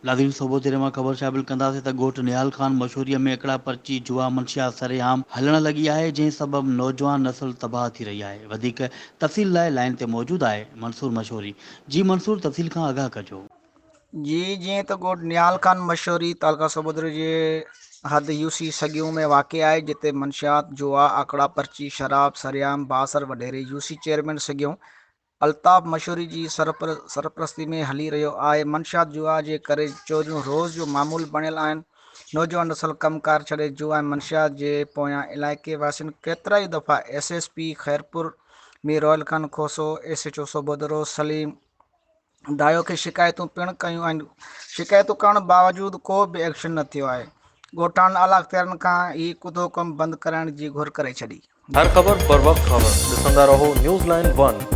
लादीन सोबोतिरे मां ख़बर शामिल कंदासीं त ॻोठ निहाल खान मशहूरीअ में एकड़ा पर्ची जुआ मंशियात सरेआम हलण लगी आहे, जंहिं सबब नौजवान नस्ल तबाह थी रही आहे। वधीक तफ़सील लाइ लाइन ते मौजूद आहे मंसूर मशहूरी। जी मंसूर, तफ़सील खां आगाह कजो। जी, जीअं त ॻोठ निहाल खान मशहूरी तालका सोबोदरे जे हद यूसी सॻियूं में वाक़ आहे, जिते मंशियात जुआ आकड़ा पर्ची शराब सरेआम बासर वडेरे यूसी चेयरमैन सॻियूं अल्ताफ़ मशहूरी जी सरपरस्ती में हली रहियो आहे। मंशियात जुआ जे करे चोरियूं रोज़ जो मामूल बणियल आहिनि। नौजवान नस्ल कमकार छॾे जुआ ऐं मंशियात जे पोयां इलाइक़े वासियुनि केतिरा ई दफ़ा SSP खैरपुर मीर रॉयल खान खोसो, SHO सोबोदरो सलीम दायो खे शिकायतूं पिणु कयूं आहिनि। शिकायतूं करण बावजूद को बि एक्शन न थियो आहे। ॻोठाणनि आला अख़्तियारनि खां ही कुदो कम बंदि कराइण जी घुर करे छॾी। हर ख़बर बर वक्त खबर ॾिसंदा रहो न्यूज़ लाइन 1।